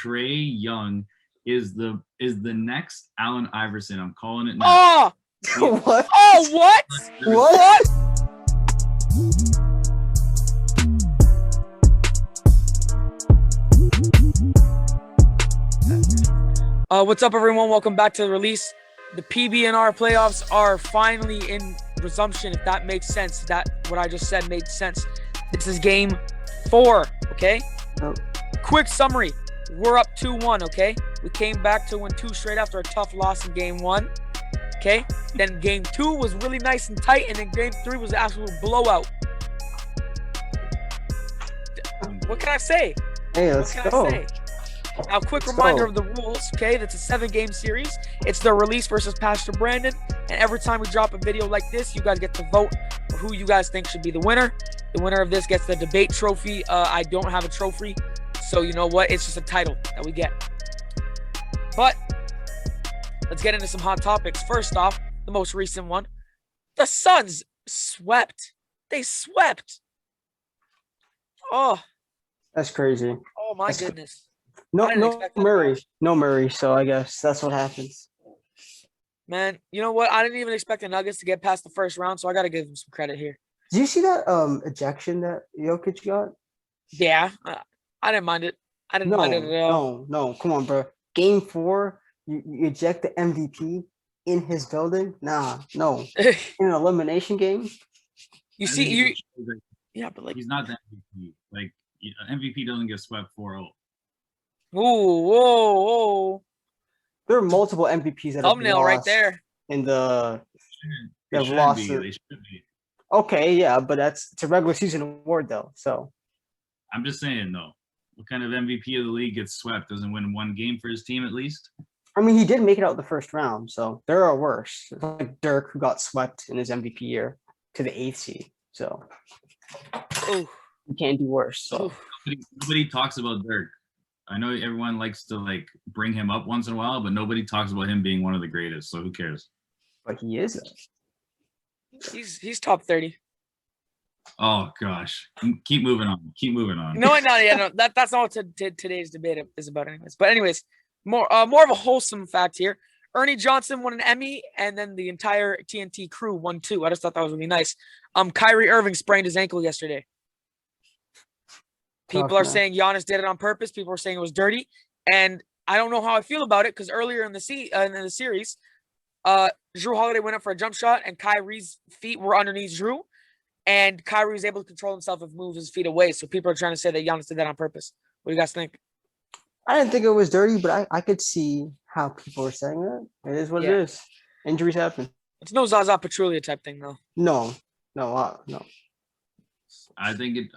Trae Young is the next Allen Iverson. I'm calling it now. Oh, What? oh, what? What? What's up, everyone? Welcome back to the release. The PB&R playoffs are finally in resumption, if that makes sense. That what I just said made sense. This is game 4, okay? Oh. Quick summary. We're up 2-1, okay? We came back to win 2 straight after a tough loss in game 1, okay? Then game 2 was really nice and tight, and then game 3 was an absolute blowout. What can I say? Hey, let's go. Now, quick reminder of the rules, okay? That's a 7-game series. It's the release versus Pastor Brandon. And every time we drop a video like this, you guys get to vote for who you guys think should be the winner. The winner of this gets the debate trophy. I don't have a trophy, so you know what? It's just a title that we get. But let's get into some hot topics. First off, the most recent one. The Suns swept. They swept. Oh. That's crazy. Oh, my goodness. No Murray. No Murray, so I guess that's what happens. Man, you know what? I didn't even expect the Nuggets to get past the first round, so I got to give them some credit here. Did you see that ejection that Jokic got? Yeah, I didn't mind it. I didn't mind it at all. No, come on, bro. Game 4, you eject the MVP in his building? Nah, no. In an elimination game? Yeah, but like he's not the MVP. Like MVP doesn't get swept 4-0. Whoa. There are multiple MVPs that thumbnail have lost right there. In the They should be. Okay, yeah, but it's a regular season award though. So I'm just saying though, what kind of MVP of the league gets swept? Doesn't win one game for his team at least? I mean, he did make it out the first round, so there are worse. Like Dirk, who got swept in his MVP year to the 8th seed. So you can't do worse. So nobody talks about Dirk. I know everyone likes to bring him up once in a while, but nobody talks about him being one of the greatest. So who cares? But he is. He's top 30. Oh gosh, keep moving on. No, that's not what today's debate is about, anyways. But anyways, more of a wholesome fact here. Ernie Johnson won an Emmy, and then the entire TNT crew won 2. I just thought that was really nice. Kyrie Irving sprained his ankle yesterday. People are saying Giannis did it on purpose. People are saying it was dirty, and I don't know how I feel about it because earlier in the series, Jrue Holiday went up for a jump shot, and Kyrie's feet were underneath Jrue, and Kyrie was able to control himself and move his feet away. So people are trying to say that Giannis did that on purpose. What do you guys think? I didn't think it was dirty, but I could see how people are saying that. It is what it is. Injuries happen. It's no Zaza Pachulia type thing, though. No. I think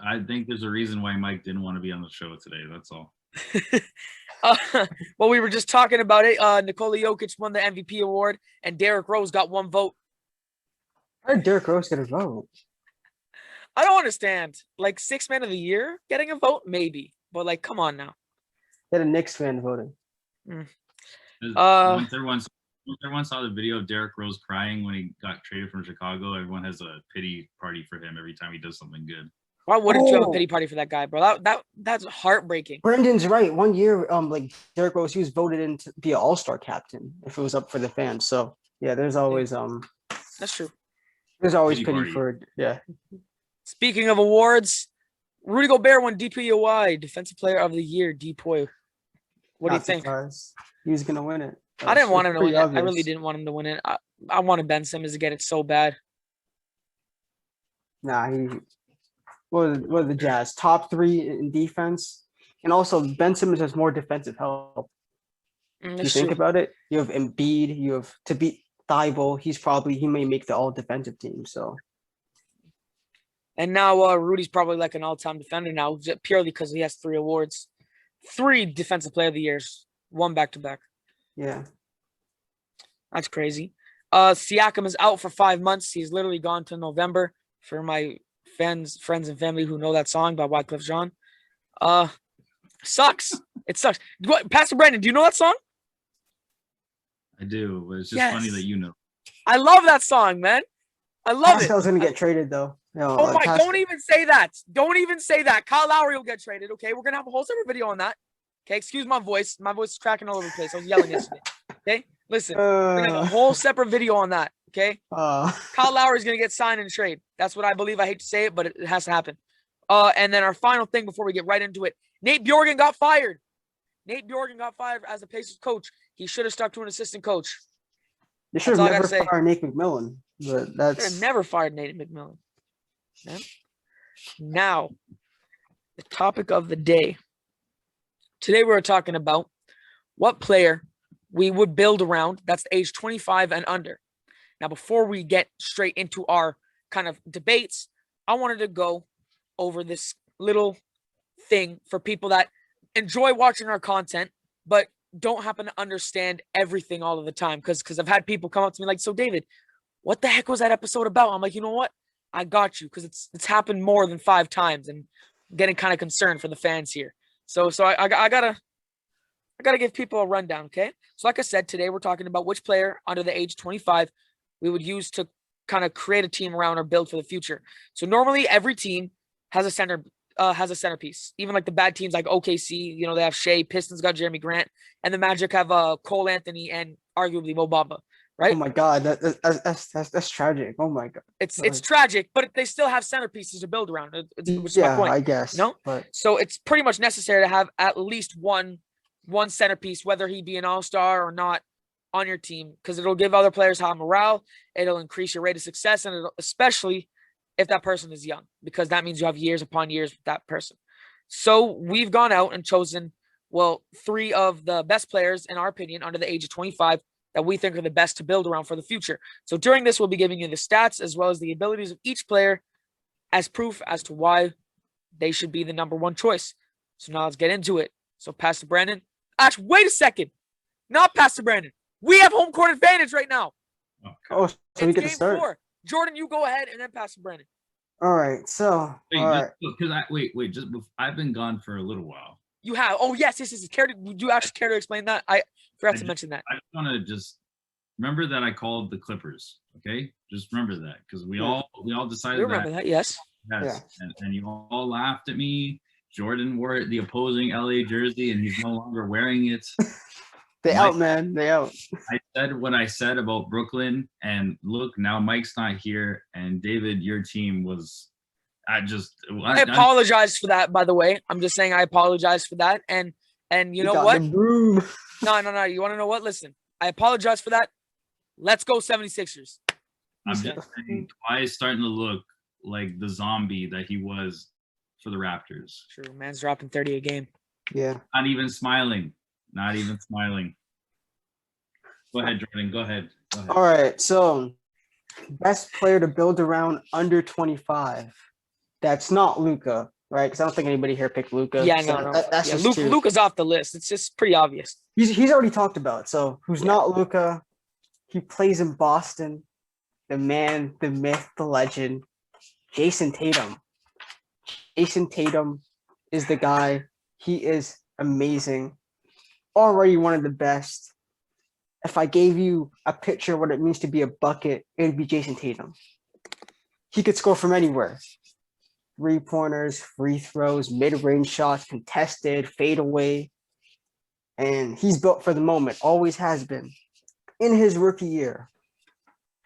there's a reason why Mike didn't want to be on the show today. That's all. Well, we were just talking about it. Nikola Jokic won the MVP award, and Derrick Rose got 1 vote. How did Derrick Rose get a vote? I don't understand. 6th man of the year getting a vote, maybe, but come on now. He had a Knicks fan voting. Once everyone saw the video of Derrick Rose crying when he got traded from Chicago, everyone has a pity party for him every time he does something good. Why wouldn't you have a pity party for that guy, bro? That's heartbreaking. Brendan's right. One year, Derrick Rose, he was voted in to be an all-star captain if it was up for the fans. So yeah, there's always That's true. There's always pity for Speaking of awards, Rudy Gobert won DPOY, Defensive Player of the Year, DPOY. What do you think? He was gonna win it. I didn't want him to win it. I really didn't want him to win it. I wanted Ben Simmons to get it so bad. Nah, what are the Jazz? Top 3 in defense. And also Ben Simmons has more defensive help. You think about it? You have Embiid, you have to beat Thibault. He may make the all defensive team. So and now Rudy's probably an all-time defender now, purely because he has 3 awards. 3 Defensive Player of the Years, 1 back-to-back. Yeah. That's crazy. Siakam is out for 5 months. He's literally gone to November. For my friends and family who know that song by Wyclef Jean. Sucks. It sucks. Pastor Brandon, do you know that song? I do, but it's just funny that you know. I love that song, man. I love it. Pascal's going to get traded, though. No, oh, my. Don't even say that. Don't even say that. Kyle Lowry will get traded, okay? We're going to have a whole separate video on that. Okay, excuse my voice. My voice is cracking all over the place. I was yelling yesterday. Okay, listen, we're gonna have a whole separate video on that. Okay, Kyle Lowry is gonna get signed in trade. That's what I believe. I hate to say it, but it has to happen. And then our final thing before we get right into it, Nate Bjorgen got fired. Nate Bjorgen got fired as the Pacers coach. He should have stuck to an assistant coach. They should have never fired Nate McMillan, but that's should have never fired Nate McMillan. Yeah. Now, the topic of the day. Today we're talking about what player we would build around that's age 25 and under. Now, before we get straight into our kind of debates, I wanted to go over this little thing for people that enjoy watching our content, but don't happen to understand everything all of the time. Because I've had people come up to me like, so David, what the heck was that episode about? I'm like, you know what? I got you, because it's happened more than 5 times, and I'm getting kind of concerned for the fans here. So I gotta give people a rundown, okay? So like I said, today we're talking about which player under the age of 25 we would use to kind of create a team around or build for the future. So normally every team has a centerpiece. Even like the bad teams like OKC, you know, they have Shea, Pistons got Jeremy Grant, and the Magic have Cole Anthony and arguably Mo Bamba, right? Oh my God, that's tragic. Oh my God, it's tragic, but they still have centerpieces to build around. Which is yeah, my point, I guess. No, but so it's pretty much necessary to have at least one centerpiece, whether he be an all-star or not, on your team, because it'll give other players high morale. It'll increase your rate of success, and especially if that person is young, because that means you have years upon years with that person. So we've gone out and chosen, 3 of the best players, in our opinion, under the age of 25 that we think are the best to build around for the future. So during this, we'll be giving you the stats as well as the abilities of each player as proof as to why they should be the number 1 choice. So now let's get into it. So Pastor Brandon. Actually, wait a second. Not Pastor Brandon. We have home court advantage right now. Oh, so it's we get to game start. 4. Jordan, you go ahead, and then Pastor Brandon. All right. So Wait, I've been gone for a little while. You have. Oh yes. Would you actually care to explain that? I forgot to mention that. I just want to just remember that I called the Clippers. Okay, just remember that, because we all decided. You remember that? Yes. Yes. Yeah. And you all laughed at me. Jordan wore the opposing LA jersey, and he's no longer wearing it. They out, man. They out. I said what I said about Brooklyn, and look, now Mike's not here, and David, your team was. I apologize for that, by the way. I'm just saying I apologize for that, and you know what? No. You want to know what? Listen, I apologize for that. Let's go 76ers. I'm just saying, Kawhi is starting to look like the zombie that he was for the Raptors. True, man's dropping 30 a game. Yeah. Not even smiling. Go ahead, Jordan. Go ahead. All right. So, best player to build around under 25. That's not Luka, right? Because I don't think anybody here picked Luka. Yeah, no. That's just Luka's off the list. It's just pretty obvious. He's already talked about. So, who's not Luka? He plays in Boston. The man, the myth, the legend, Jason Tatum. Jason Tatum is the guy. He is amazing. Already one of the best. If I gave you a picture of what it means to be a bucket, it would be Jason Tatum. He could score from anywhere. 3-pointers, free throws, mid-range shots, contested, fadeaway. And he's built for the moment, always has been. In his rookie year,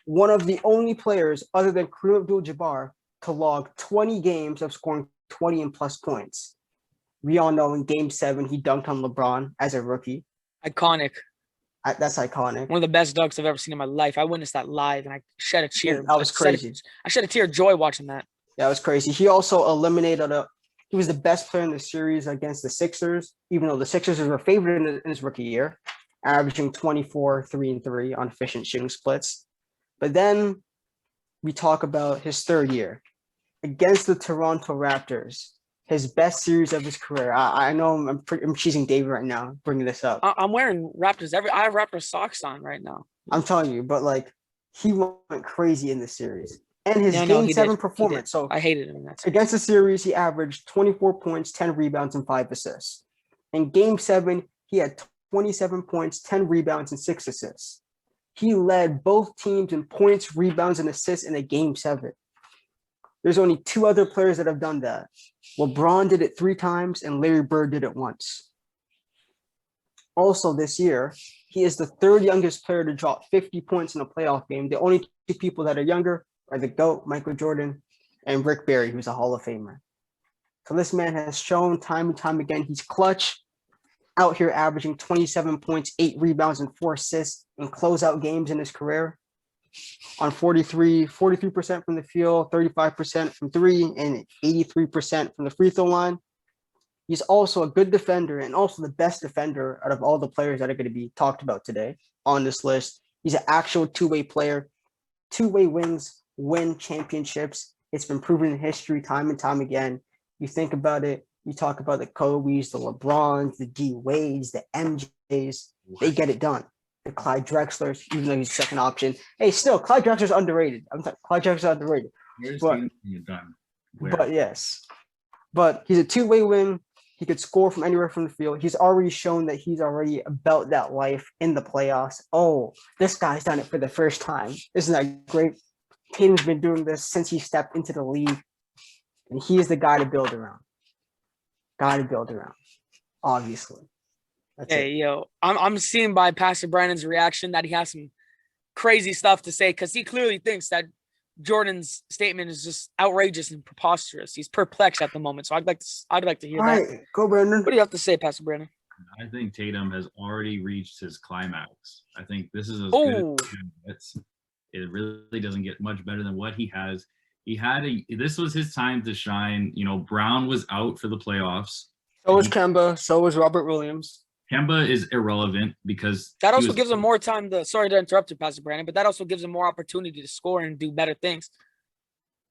one of the only players other than Kareem Abdul-Jabbar to log 20 games of scoring 20 and plus points. We all know in Game 7, he dunked on LeBron as a rookie. Iconic. That's iconic. One of the best dunks I've ever seen in my life. I witnessed that live, and I shed a tear. That was crazy. I shed a tear of joy watching that. That was crazy. He also eliminated he was the best player in the series against the Sixers, even though the Sixers were favored in his rookie year, averaging 24, 3-3 on efficient shooting splits. But then we talk about his third year against the Toronto Raptors, his best series of his career. I know I'm cheesing David right now, bringing this up. I'm wearing Raptors. I have Raptors socks on right now. I'm telling you, but he went crazy in this series. And his Game 7 performance. So I hated him in that series. Against the series, he averaged 24 points, 10 rebounds, and 5 assists. In Game 7, he had 27 points, 10 rebounds, and 6 assists. He led both teams in points, rebounds, and assists in a Game 7. There's only 2 other players that have done that. LeBron did it 3 times, and Larry Bird did it once. Also this year, he is the third youngest player to drop 50 points in a playoff game. The only two people that are younger are the GOAT, Michael Jordan, and Rick Barry, who's a Hall of Famer. So this man has shown time and time again he's clutch, out here averaging 27 points, 8 rebounds, and 4 assists in closeout games in his career on 43% from the field, 35% from three, and 83% from the free throw line. He's also a good defender and also the best defender out of all the players that are going to be talked about today on this list. He's an actual two-way player. Two-way wins win championships. It's been proven in history time and time again. You think about it, you talk about the Kobe's, the LeBrons, the D Wades, the MJs, they get it done. The Clyde Drexlers, even though he's second option. Hey, still, Clyde Drexler's underrated. Clyde Drexler's underrated. But yes. But he's a two-way win. He could score from anywhere from the field. He's already shown that he's already about that life in the playoffs. Oh, this guy's done it for the first time. Isn't that great? Tatum's been doing this since he stepped into the league. And he is the guy to build around. Obviously. That's it. Yo, I'm seeing by Pastor Brandon's reaction that he has some crazy stuff to say because he clearly thinks that Jordan's statement is just outrageous and preposterous. He's perplexed at the moment, so I'd like to hear that. Right, go Brandon. What do you have to say, Pastor Brandon? I think Tatum has already reached his climax. I think this is as good as it gets. It really doesn't get much better than what he has. This was his time to shine. You know, Brown was out for the playoffs. So was Kemba. So was Robert Williams. Kemba is irrelevant because that also gives him more time to. Sorry to interrupt you, Pastor Brandon, but that also gives him more opportunity to score and do better things.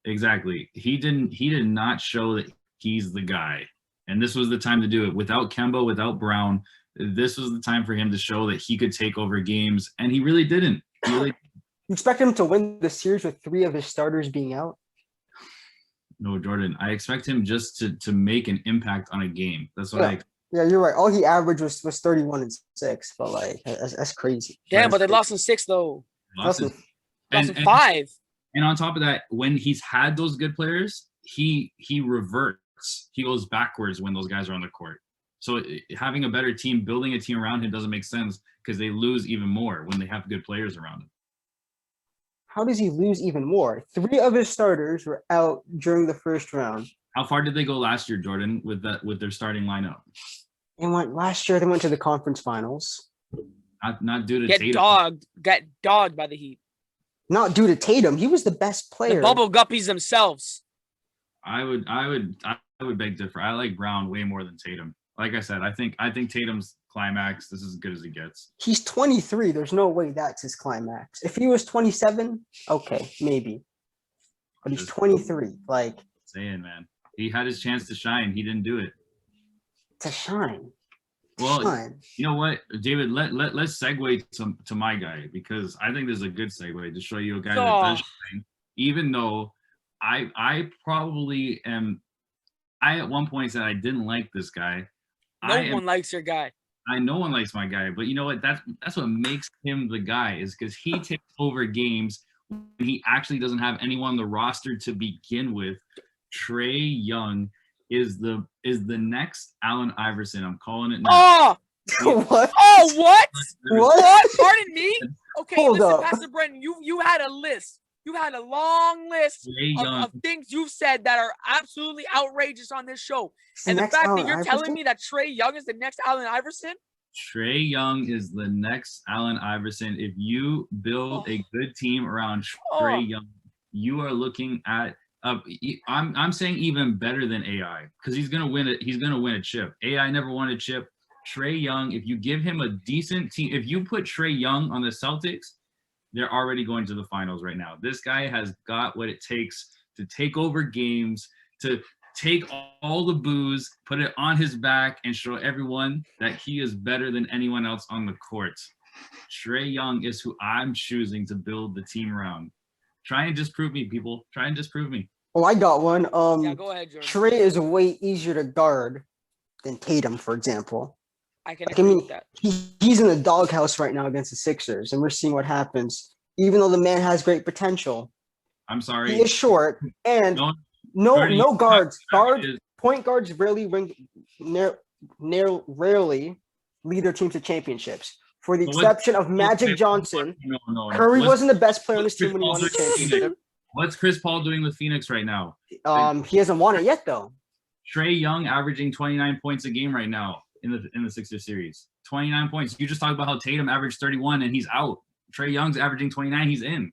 Exactly. He did not show that he's the guy, and this was the time to do it. Without Kemba, without Brown, this was the time for him to show that he could take over games, and he really didn't. You expect him to win the series with 3 of his starters being out? No, Jordan. I expect him just to make an impact on a game. That's what I expect. Yeah, you're right. All he averaged was 31 and 6, but like that's crazy. Damn, but they lost in 6 though. Lost in 5. And on top of that, when he's had those good players, he reverts. He goes backwards when those guys are on the court. So having a better team, building a team around him doesn't make sense because they lose even more when they have good players around him. How does he lose even more? 3 of his starters were out during the first round. How far did they go last year, Jordan, with their starting lineup? Last year they went to the conference finals. Not due to Tatum. Get dogged by the Heat. Not due to Tatum. He was the best player. The bubble guppies themselves. I would beg to differ. I like Brown way more than Tatum. Like I said, I think Tatum's climax, this is as good as it gets. He's 23. There's no way that's his climax. If he was 27, okay, maybe. But he's 23. Like saying, man. He had his chance to shine. He didn't do it. To shine. Well, you know what, David? Let's segue to my guy because I think this is a good segue to show you a guy that does shine. Even though I probably am. I at one point said I didn't like this guy. No one likes your guy. No one likes my guy, but you know what? That's what makes him the guy is because he takes over games when he actually doesn't have anyone on the roster to begin with. Trae Young is the next Allen Iverson. I'm calling it now. Oh, what? Oh, what? What? Pardon me. Okay, Hold listen, up. Pastor Brenton, you had a list. You had a long list of things you've said that are absolutely outrageous on this show. And the fact that you're telling me that Trae Young is the next Allen Iverson? Trae Young is the next Allen Iverson. If you build a good team around Trae Young, you are looking at I'm saying even better than AI because he's gonna win it. He's gonna win a chip. AI never won a chip. Trae Young, if you give him a decent team, if you put Trae Young on the Celtics, they're already going to the finals right now. This guy has got what it takes to take over games, to take all the booze, put it on his back, and show everyone that he is better than anyone else on the court. Trae Young is who I'm choosing to build the team around. Try and disprove me, people. Try and disprove me. Oh, I got one. Yeah, go ahead, Jordan. Trae is way easier to guard than Tatum, for example. I can agree with that. He's in the doghouse right now against the Sixers, and we're seeing what happens. Even though the man has great potential, I'm sorry, he is short, and no guards. Point guards rarely lead their teams to championships. For the But exception of Magic Johnson, no. Curry wasn't the best player on what's this team when he won the championship. What's Chris Paul doing with Phoenix right now? He hasn't won it yet, though. Trae Young averaging 29 points a game right now in the Sixers series. 29 points. You just talked about how Tatum averaged 31 and he's out. Trae Young's averaging 29. He's in.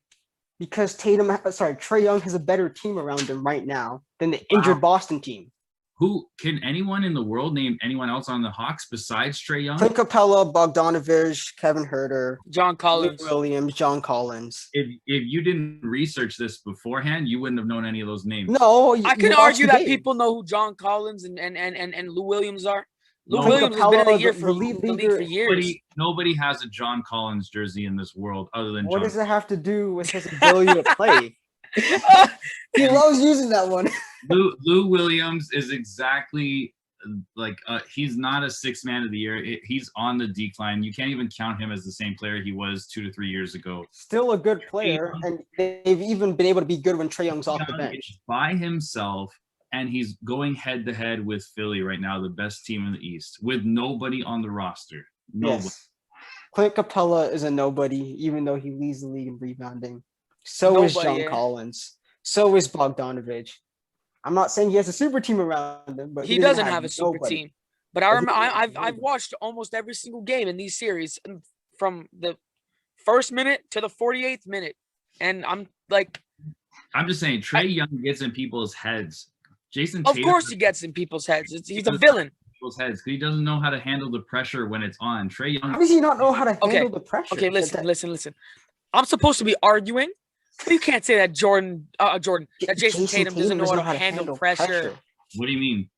Because Trae Young has a better team around him right now than the injured Boston team. Who can anyone in the world name anyone else on the Hawks besides Trae Young? Clint Capella, Bogdanovich, Kevin Huerter, John Collins, Luke Williams, John Collins. If you didn't research this beforehand, you wouldn't have known any of those names. No, I can argue that people know who John Collins and Lou Williams are. Lou Williams has been in the league for years. Nobody has a John Collins jersey in this world other than What John. does it have to do with his ability to play? He loves using that one. Lou Williams is exactly like he's not a sixth man of the year. He's on the decline. You can't even count him as the same player he was 2 to 3 years ago. Still a good player, and they've even been able to be good when Trae Young's off the bench. By himself, and he's going head to head with Philly right now, the best team in the East, with nobody on the roster. Nobody. Yes. Clint Capella is a nobody, even though he leads the league in rebounding. So is John Collins. So is Bogdanovich. I'm not saying he has a super team around him, but he doesn't have a super team. But I remember I've watched almost every single game in these series from the first minute to the 48th minute, and I'm just saying Trae Young gets in people's heads. Jason Of Tatum, course he gets in people's heads. He's a villain. People's heads because he doesn't know how to handle the pressure when it's on. Trae Young. How does he not know how to handle the pressure? Okay, listen. I'm supposed to be arguing. You can't say that that Jason Tatum doesn't know how to handle pressure. What do you mean?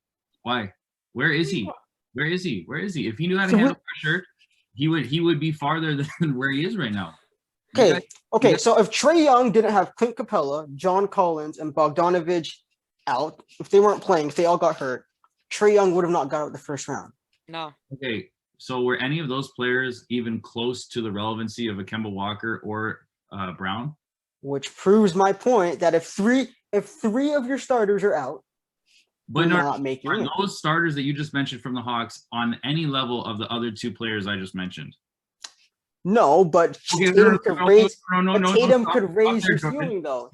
Why? Where is he? Where is he? If he knew how to handle pressure, he would be farther than where he is right now. Okay. So if Trae Young didn't have Clint Capella, John Collins, and Bogdanovich out, if they weren't playing, if they all got hurt, Trae Young would have not got out the first round. No. Okay. So were any of those players even close to the relevancy of a Kemba Walker or Brown? Which proves my point that if three of your starters are out, but are those starters that you just mentioned from the Hawks on any level of the other two players I just mentioned? No, but Tatum could raise your ceiling though.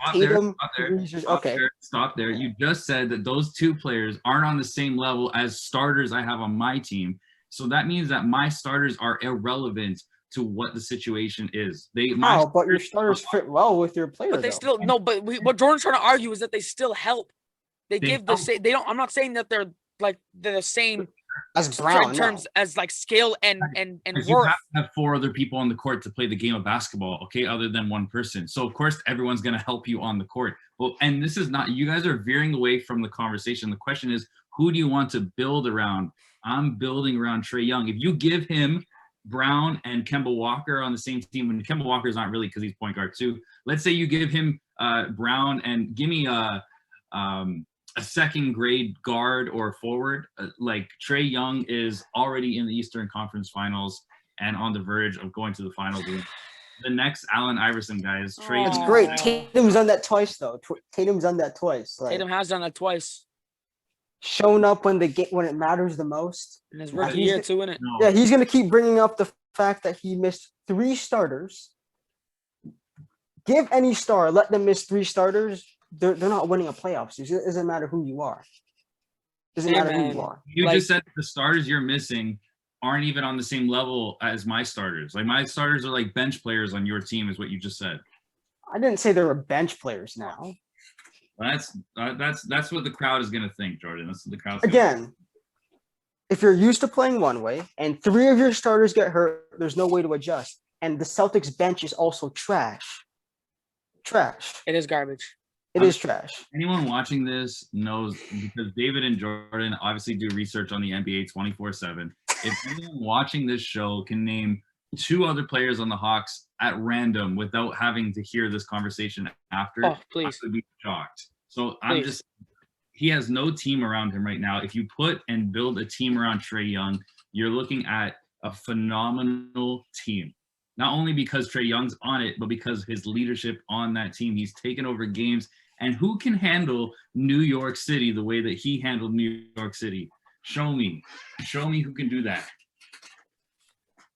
Stop there. You just said that those two players aren't on the same level as starters I have on my team. So that means that my starters are irrelevant to what the situation is. But your starters fit well with your players. But they still But what Jordan's trying to argue is that they still help. They give the same. They don't. I'm not saying that they're the same as Brown in terms as skill and worth. You have to have 4 other people on the court to play the game of basketball, okay, other than one person. So of course everyone's going to help you on the court. Well, and this is not. You guys are veering away from the conversation. The question is, who do you want to build around? I'm building around Trae Young. If you give him Brown and Kemba Walker on the same team, and Kemba Walker is not really because he's point guard too. Let's say you give him Brown and give me a second grade guard or forward. Like Trae Young is already in the Eastern Conference Finals and on the verge of going to the finals. The next Allen Iverson, guys. That's great. Tatum's done that twice, though. Tatum's done that twice. Tatum has done that twice. Shown up when it matters the most. In his rookie year too, innit? No. Yeah, he's gonna keep bringing up the fact that he missed 3 starters. Give any star, let them miss 3 starters. They're not winning a playoff series. It doesn't matter who you are. Who you are. You just said the starters you're missing aren't even on the same level as my starters. Like my starters are like bench players on your team, is what you just said. I didn't say they were bench players now. That's what the crowd is going to think, Jordan. That's what the crowd. Again, if you're used to playing one way and 3 of your starters get hurt, there's no way to adjust. And the Celtics bench is also trash. It is garbage. It is trash. Anyone watching this knows, because David and Jordan obviously do research on the NBA 24/7. If anyone watching this show can name 2 other players on the Hawks at random without having to hear this conversation after, I would be shocked. So he has no team around him right now. If you put and build a team around Trae Young, you're looking at a phenomenal team. Not only because Trae Young's on it, but because his leadership on that team. He's taken over games. And who can handle New York City the way that he handled New York City? Show me who can do that.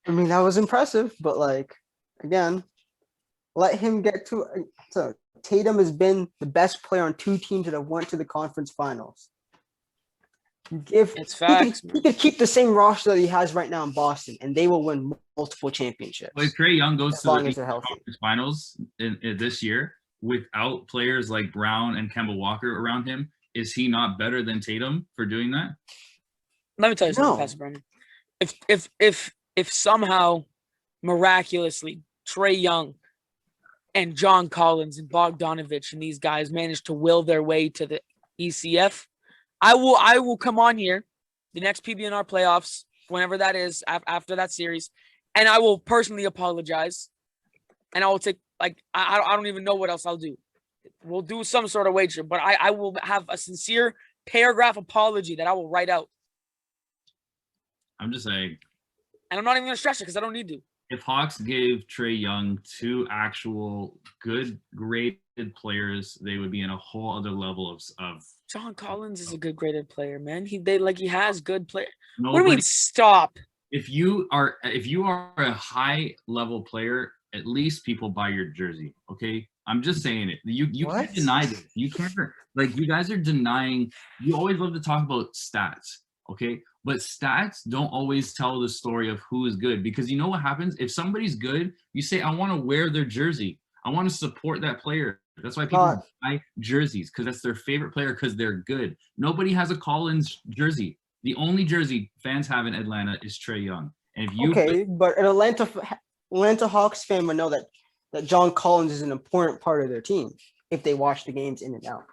I mean, that was impressive, but like again, let him get to. So Tatum has been the best player on two teams that have went to the conference finals. It's facts, He could keep the same roster that he has right now in Boston, and they will win multiple championships. But if Trae Young goes as to long the as they're healthy. conference finals in this year without players like Brown and Kemba Walker around him, is he not better than Tatum for doing that? Let me tell you something, Pastor Brandon. If somehow miraculously Trae Young and John Collins and Bogdanovich and these guys manage to will their way to the ECF, I will come on here the next PB&R playoffs, whenever that is, after that series, and I will personally apologize, and I will take, like, I don't even know what else I'll do. We'll do some sort of wager, but I will have a sincere paragraph apology that I will write out. I'm just saying. And I'm not even going to stress it because I don't need to. If Hawks gave Trae Young 2 actual good graded players, they would be in a whole other level of John Collins is a good graded player, man. He has good player. Nobody, what do you mean stop? If you are a high level player, at least people buy your jersey. Okay. I'm just saying it. You can't deny this. You can't, like, you guys are denying. You always love to talk about stats. Okay. But stats don't always tell the story of who is good, because you know what happens? If somebody's good, you say, I want to wear their jersey. I want to support that player. That's why people buy jerseys, because that's their favorite player because they're good. Nobody has a Collins jersey. The only jersey fans have in Atlanta is Trae Young. And if you but an Atlanta Hawks fan would know that John Collins is an important part of their team if they watch the games in and out.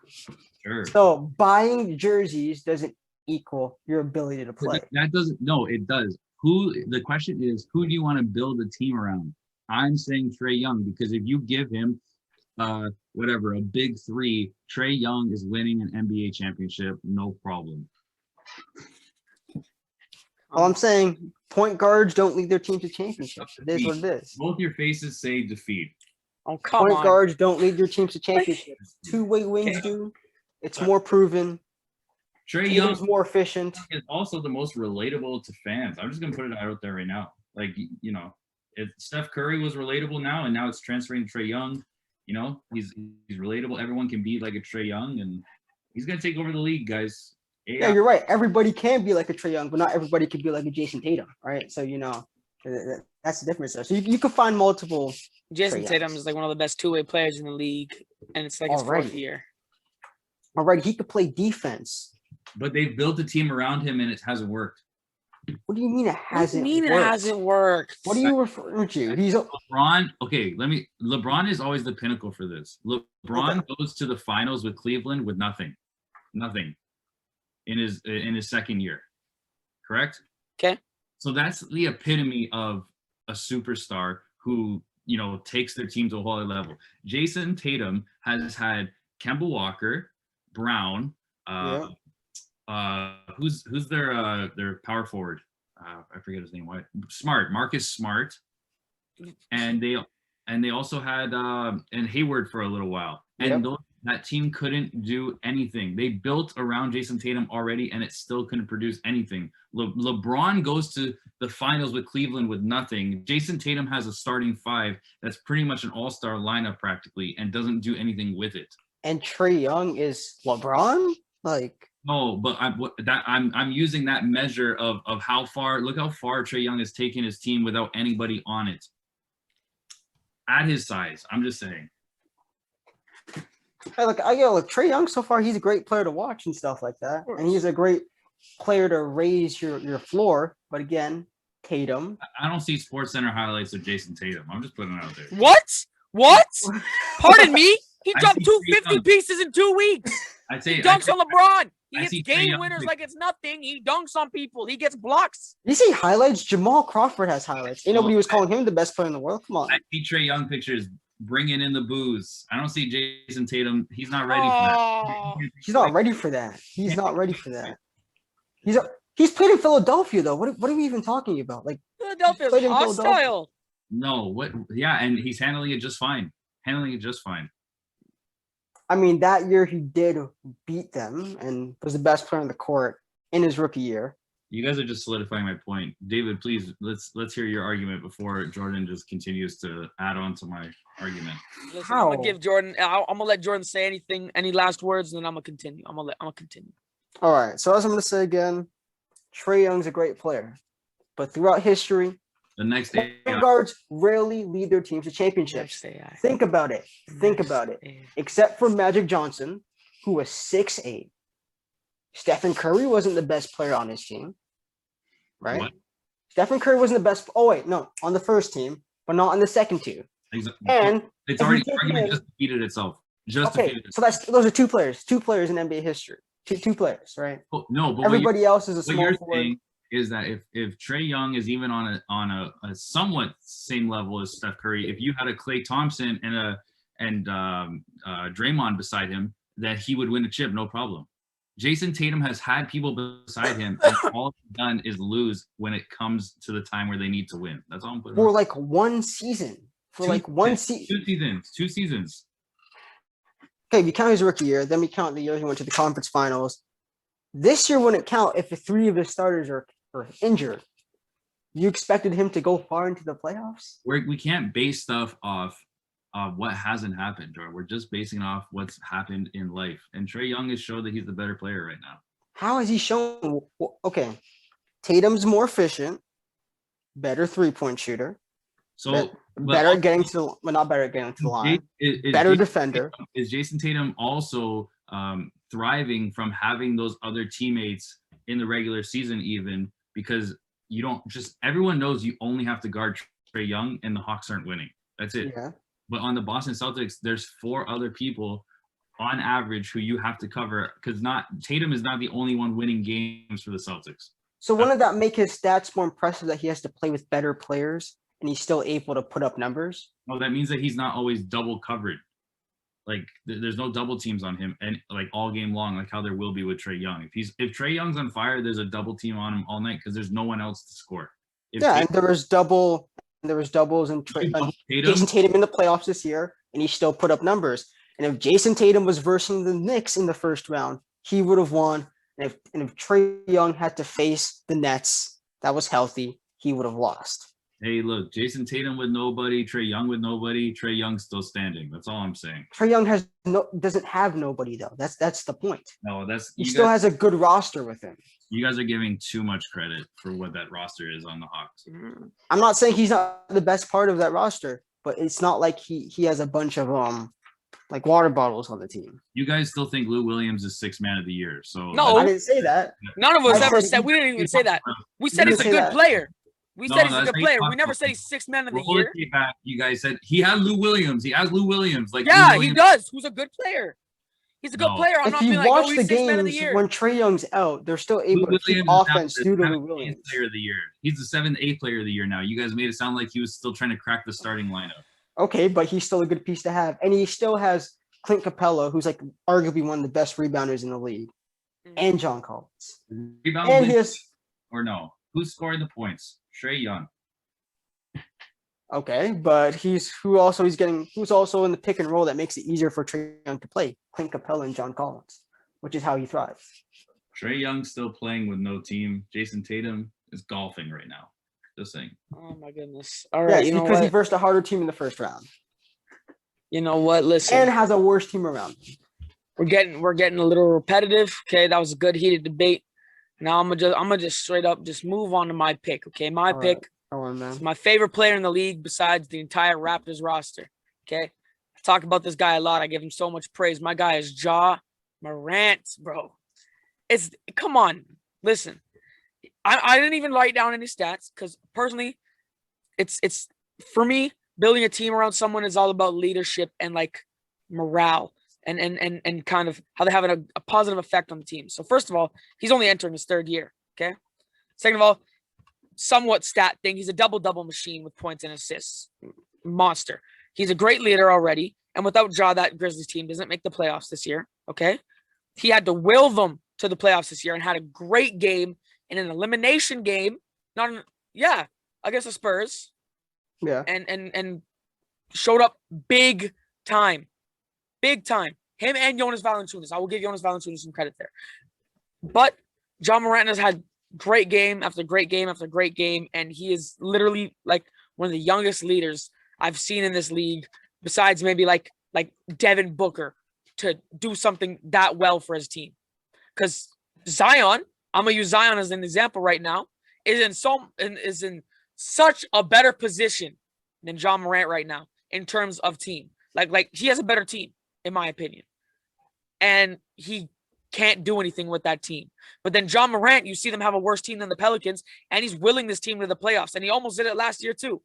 Sure. So buying jerseys doesn't equal your ability to play. That doesn't. No, it does. The question is, who do you want to build a team around? I'm saying Trae Young, because if you give him a big 3, Trae Young is winning an NBA championship, no problem. All I'm saying, point guards don't lead their team to championships. It is what it is. Both your faces say defeat. Oh, come on. Point guards don't lead your teams to championships. Two-way wings do. It's more proven. Trae Young is more efficient. Is also the most relatable to fans. I'm just gonna put it out there right now. Like, you know, if Steph Curry was relatable now, and now it's transferring to Trae Young. You know, he's relatable. Everyone can be like a Trae Young, and he's gonna take over the league, guys. Yeah, you're right. Everybody can be like a Trae Young, but not everybody can be like a Jason Tatum, right? So, you know, that's the difference there. So you can find multiple. Jason Tatum is like one of the best two-way players in the league, and it's like his 4th year. All right, he could play defense. But they've built a team around him, and it hasn't worked. What do you mean it hasn't worked? It hasn't worked? What are you referring to? He's LeBron. Okay, LeBron is always the pinnacle for this. LeBron goes to the finals with Cleveland with nothing in his second year. Correct? Okay. So that's the epitome of a superstar who, you know, takes their team to a whole other level. Jason Tatum has had Kemba Walker, Brown, who's their power forward? I forget his name. What? Marcus Smart, and they also had and Hayward for a little while, and that team couldn't do anything. They built around Jason Tatum already, and it still couldn't produce anything. LeBron goes to the finals with Cleveland with nothing. Jason Tatum has a starting 5 that's pretty much an all-star lineup practically, and doesn't do anything with it. And Trae Young is LeBron? Like, no, but I'm using that measure of how far. Look how far Trae Young has taken his team without anybody on it. At his size, I'm just saying. Hey, look, Trae Young so far, he's a great player to watch and stuff like that, and he's a great player to raise your floor. But again, Tatum. I don't see SportsCenter highlights of Jason Tatum. I'm just putting it out there. What? Pardon me? He dropped 250 pieces in 2 weeks. He dunks on LeBron. He hits game winners like it's nothing. He dunks on people. He gets blocks. You see highlights? Jamal Crawford has highlights. Ain't nobody was calling him the best player in the world. Come on. I see Trae Young pictures bringing in the booze. I don't see Jason Tatum. He's not ready for that. He's not ready for that. He's not ready for that. He's played in Philadelphia though. What are we even talking about? Like, Philadelphia's hostile. No, what? Yeah, and he's handling it just fine. I mean, that year he did beat them and was the best player on the court in his rookie year. You guys are just solidifying my point. David, please let's hear your argument before Jordan just continues to add on to my argument. Listen, I'm gonna give Jordan. I'm gonna let Jordan say anything, any last words, and then I'm gonna continue. I'm gonna continue. All right. So as I'm gonna say again, Trae Young's a great player, but throughout history, The next point day, guards rarely lead their teams to championships. Think about it. Think about it. Except for Magic Johnson, who was 6'8". Stephen Curry wasn't the best player on his team, right? What? Stephen Curry wasn't the best. Oh wait, no, on the first team, but not on the second two. Exactly. And it's already argument just defeated itself. So those are two players in NBA history. Two players, right? Oh, no, but everybody else is a small what you're forward. saying is that if Trae Young is even on a somewhat same level as Steph Curry, if you had a Klay Thompson and Draymond beside him, that he would win a chip, no problem. Jason Tatum has had people beside him, and all he's done is lose when it comes to the time where they need to win. That's all I'm putting. For like one season. Two seasons. Okay, we count his rookie year, then we count the year he went to the conference finals. This year wouldn't count if the three of his starters are injured. You expected him to go far into the playoffs? We can't base stuff off what hasn't happened, or we're just basing off what's happened in life. And Trae Young has showed that he's the better player right now. How has he shown? Okay, Tatum's more efficient, better three-point shooter. So better getting to the not better getting to the line. Better defender. Is Jason Tatum also thriving from having those other teammates in the regular season, even because you don't just everyone knows you only have to guard Trae Young and the Hawks aren't winning. That's it. Yeah. But on the Boston Celtics, there's 4 other people on average who you have to cover because Tatum is not the only one winning games for the Celtics. So wouldn't that make his stats more impressive that he has to play with better players and he's still able to put up numbers? Well, that means that he's not always double covered. Like there's no double teams on him and like all game long, like how there will be with Trae Young. If Trae Young's on fire, there's a double team on him all night because there's no one else to score. And there was doubles and Jason Tatum in the playoffs this year, and he still put up numbers. And if Jason Tatum was versing the Knicks in the first round, he would have won. And if Trae Young had to face the Nets that was healthy, he would have lost. Hey, look, Jason Tatum with nobody, Trae Young with nobody, Trae Young's still standing. That's all I'm saying. Trae Young doesn't have nobody though. That's the point. No, he still has a good roster with him. You guys are giving too much credit for what that roster is on the Hawks. I'm not saying he's not the best part of that roster, but it's not like he has a bunch of like water bottles on the team. You guys still think Lou Williams is 6th man of the year? So no, I didn't say that. None of us ever said. We didn't even say that. We said he's a good player. We said he's a good player. We never said he's 6th man of the year. You guys said he had Lou Williams. He has Lou Williams. Like he does. Who's a good player? He's a good player. I'm not being like, oh, he's 6th man of the year. When Trae Young's out, they're still able to keep offense due to Lou Williams. Player of the year. He's the 7th, 8th player of the year now. You guys made it sound like he was still trying to crack the starting lineup. Okay, but he's still a good piece to have, and he still has Clint Capella, who's like arguably one of the best rebounders in the league, and John Collins. And he has, or no? Who's scoring the points? Trae Young. Okay, but who's also in the pick and roll that makes it easier for Trae Young to play? Clint Capella and John Collins, which is how he thrives. Trae Young still playing with no team. Jason Tatum is golfing right now. Just saying. Oh my goodness! All right, yeah, because he versed a harder team in the first round. You know what? Listen, and has a worse team around. We're getting a little repetitive. Okay, that was a good heated debate. Now I'm gonna just straight up just move on to my pick. Okay, my pick. Is my favorite player in the league besides the entire Raptors roster. Okay, I talk about this guy a lot. I give him so much praise. My guy is Ja Morant, bro. Come on, listen. I didn't even write down any stats because personally, it's for me, building a team around someone is all about leadership and like morale and kind of how they have a positive effect on the team. So first of all, he's only entering his 3rd year. Okay. Second of all, somewhat stat thing. He's a double machine with points and assists. Monster. He's a great leader already. And without Ja, that Grizzlies team doesn't make the playoffs this year. Okay. He had to will them to the playoffs this year and had a great game in an elimination game. Against the Spurs. Yeah. And showed up big time. Big time. Him and Jonas Valanciunas. I will give Jonas Valanciunas some credit there. But Ja Morant has had great game after great game after great game, and he is literally like one of the youngest leaders I've seen in this league, besides maybe like Devin Booker, to do something that well for his team. Because Zion, I'm gonna use Zion as an example right now, is in such a better position than John Morant right now in terms of team. Like he has a better team, in my opinion. And he can't do anything with that team. But then John Morant, you see them have a worse team than the Pelicans, and he's willing this team to the playoffs. And he almost did it last year too.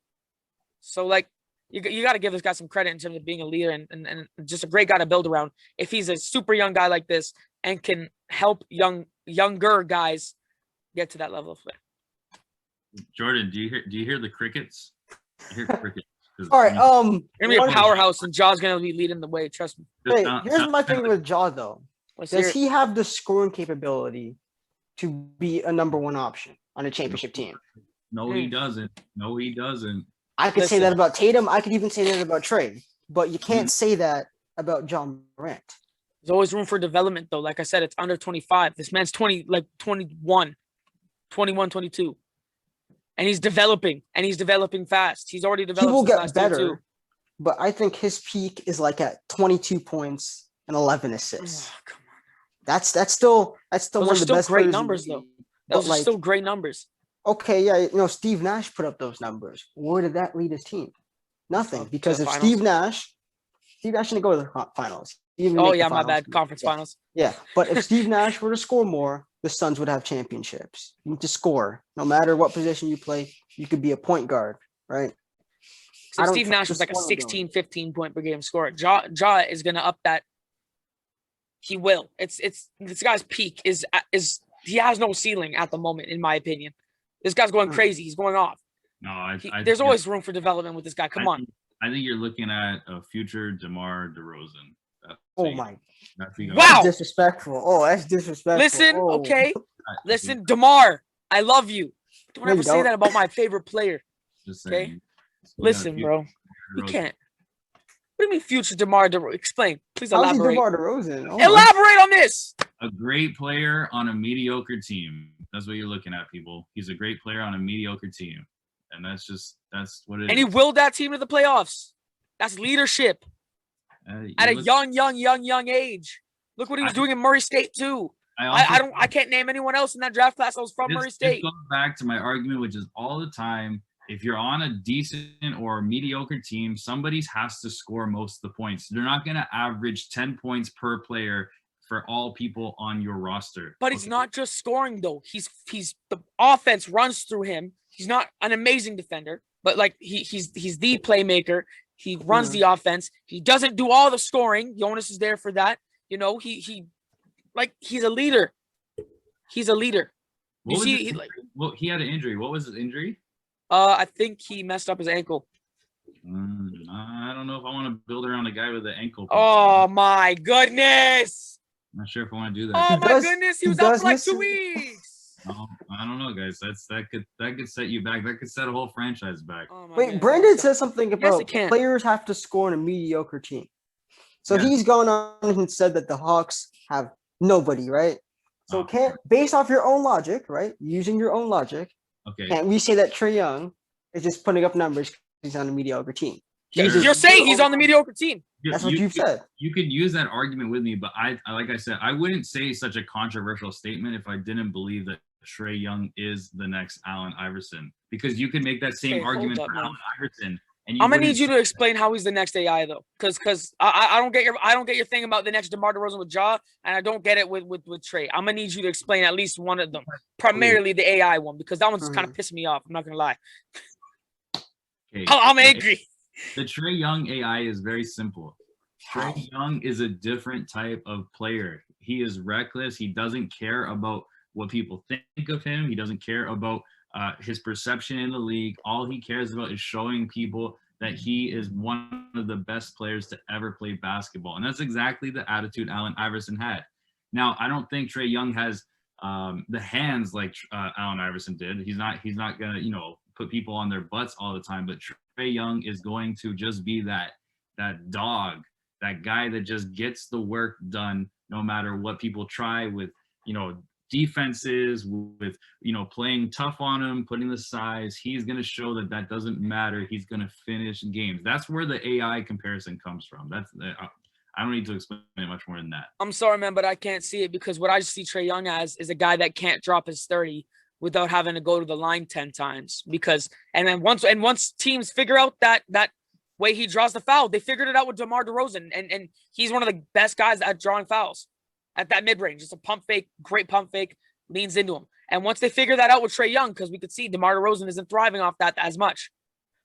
So like you got to give this guy some credit in terms of being a leader and just a great guy to build around. If he's a super young guy like this and can help younger guys get to that level of play. Jordan, do you hear the crickets? I hear crickets. All right. You're gonna be a powerhouse, and Jaw's gonna be leading the way. Trust me. Hey, here's my thing with Jaw though. Does he have the scoring capability to be a number one option on a championship team? No, he doesn't. No, he doesn't. I could say that about Tatum. I could even say that about Trey. But you can't say that about John Morant. There's always room for development, though. Like I said, it's under 25. This man's 21, 22. And he's developing fast. He's already developed. He will get better, but I think his peak is like at 22 points and 11 assists. Oh, come on. That's still Those one of the best great numbers, though. Those are still great numbers. Okay, yeah, Steve Nash put up those numbers. Where did that lead his team? Nothing, because if Steve Nash didn't go to the finals. Oh yeah, my bad. Conference finals. Yeah, but if Steve Nash were to score more, the Suns would have championships. You need to score. No matter what position you play, you could be a point guard, right? So Steve Nash was like a 16, 15 point per game scorer. Ja is going to up that. He will. It's this guy's peak is he has no ceiling at the moment, in my opinion. This guy's going crazy. He's going off. No, there's always room for development with this guy. Come on. I think you're looking at a future DeMar DeRozan. Wow. That's disrespectful. Oh, that's disrespectful. Listen, okay. Listen, DeMar, I love you. Don't ever say that about my favorite player. Okay? Listen, bro. You can't. What do you mean future DeMar DeRozan? Explain. Please elaborate. DeMar DeRozan? Oh, elaborate on this. A great player on a mediocre team. That's what you're looking at, people. He's a great player on a mediocre team. And that's what it is. And he willed that team to the playoffs. That's leadership. At a young age. Look what he was doing in Murray State too. I can't name anyone else in that draft class that was from Murray State. This goes back to my argument, which is all the time, if you're on a decent or mediocre team, somebody has to score most of the points. They're not going to average 10 points per player for all people on your roster. But he's not just scoring though. He's the offense runs through him. He's not an amazing defender, but like he's the playmaker. He runs the offense. He doesn't do all the scoring. Jonas is there for that. You know, he's a leader. He's a leader. Well, he had an injury. What was his injury? I think he messed up his ankle. I don't know if I want to build around a guy with an ankle. Oh my goodness! I'm not sure if I want to do that. Oh my goodness, he was out for like 2 weeks. I don't know, guys. That could set you back. That could set a whole franchise back. Oh Wait, Brandon says something about players have to score in a mediocre team. So he's gone on and said that the Hawks have nobody, right? So based off your own logic, right? Using your own logic, can't we say that Trae Young is just putting up numbers because he's on a mediocre team? You're saying he's on the mediocre team. That's what you've said. You could use that argument with me, but like I said, I wouldn't say such a controversial statement if I didn't believe that Trae Young is the next Allen Iverson, because you could make that same argument for Allen Iverson. And I'm gonna need you to explain how he's the next AI though, because I don't get your thing about the next DeMar DeRozan with Ja, and I don't get it with Trae. I'm gonna need you to explain at least one of them, primarily the AI one, because that one's kind of pissing me off. I'm not gonna lie. I'm angry. The Trae Young AI is very simple. Trae Young is a different type of player. He is reckless. He doesn't care about what people think of him. He doesn't care about his perception in the league. All he cares about is showing people that he is one of the best players to ever play basketball. And that's exactly the attitude Allen Iverson had. Now, I don't think Trae Young has the hands like Allen Iverson did. He's not going to, put people on their butts all the time, but Trae Young is going to just be that dog, that guy that just gets the work done no matter what people try with, defenses, with playing tough on him, putting the size. He's going to show that doesn't matter. He's going to finish games. That's where the AI comparison comes from. I don't need to explain it much more than that. I'm sorry, man, but I can't see it because what I see Trae Young as is a guy that can't drop his 30 without having to go to the line 10 times. And once teams figure out that way he draws the foul, they figured it out with DeMar DeRozan, and he's one of the best guys at drawing fouls at that mid-range. Just a pump fake, great pump fake, leans into him. And once they figure that out with Trae Young, because we could see DeMar DeRozan isn't thriving off that as much.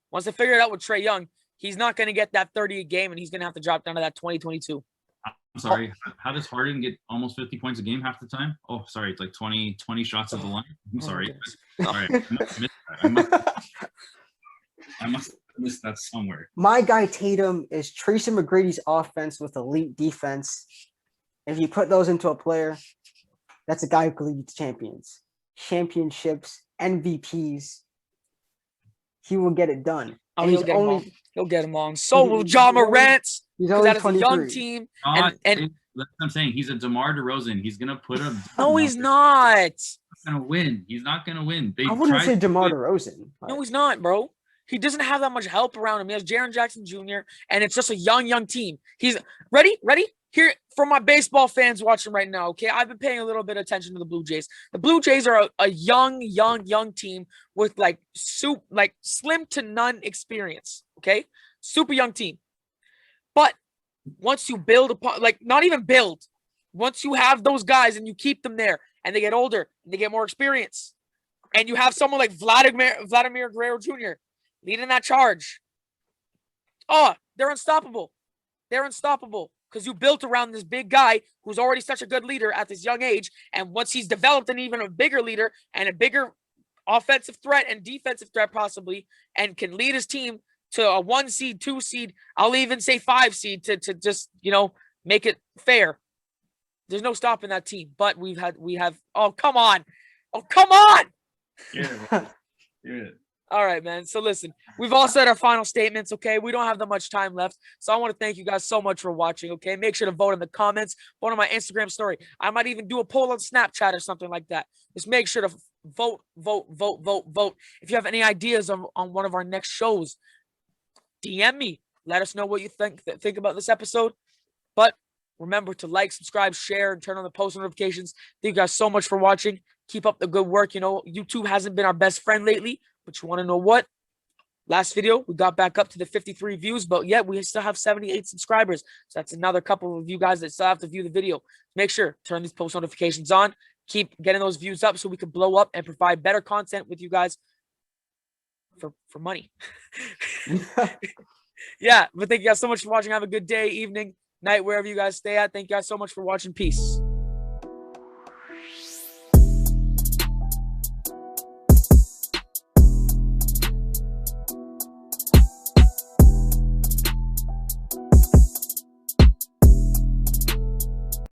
Once they figure it out with Trae Young, he's not going to get that 30 a game, and he's going to have to drop down to that 20-22. I'm sorry. How does Harden get almost 50 points a game half the time? Oh, sorry. It's like 20 shots at the line. I'm sorry. Sorry. I must have missed that somewhere. My guy Tatum is Tracy McGrady's offense with elite defense. If you put those into a player, that's a guy who could lead to championships, MVPs. He will get it done. Oh, he'll get him on. So will John Morant. He's only that is a young team. And that's what I'm saying. He's a DeMar DeRozan. He's gonna put him. No, he's not. He's not gonna win. He's not gonna win. I wouldn't say DeMar DeRozan. No, he's not, bro. He doesn't have that much help around him. He has Jaren Jackson Jr. and it's just a young team. He's ready. Here for my baseball fans watching right now. Okay, I've been paying a little bit of attention to the Blue Jays. The Blue Jays are a young team with slim to none experience. Okay, super young team. But once you build upon, not even build, once you have those guys and you keep them there and they get older and they get more experience, and you have someone like Vladimir Guerrero Jr. leading that charge, they're unstoppable. They're unstoppable because you built around this big guy who's already such a good leader at this young age. And once he's developed an even a bigger leader and a bigger offensive threat and defensive threat possibly, and can lead his team to a 1 seed, 2 seed, I'll even say 5 seed to just, make it fair. There's no stopping that team. But we have, oh, come on. Yeah. All right, man. So listen, we've all said our final statements, okay? We don't have that much time left. So I want to thank you guys so much for watching, okay? Make sure to vote in the comments, vote on my Instagram story. I might even do a poll on Snapchat or something like that. Just make sure to vote. If you have any ideas on one of our next shows, DM me. Let us know what you think about this episode. But remember to like, subscribe, share, and turn on the post notifications. Thank you guys so much for watching. Keep up the good work. YouTube hasn't been our best friend lately. But you want to know what? Last video, we got back up to the 53 views, but yet we still have 78 subscribers. So that's another couple of you guys that still have to view the video. Make sure, turn these post notifications on. Keep getting those views up so we can blow up and provide better content with you guys for money. Yeah, but thank you guys so much for watching. Have a good day, evening, night, wherever you guys stay at. Thank you guys so much for watching. Peace.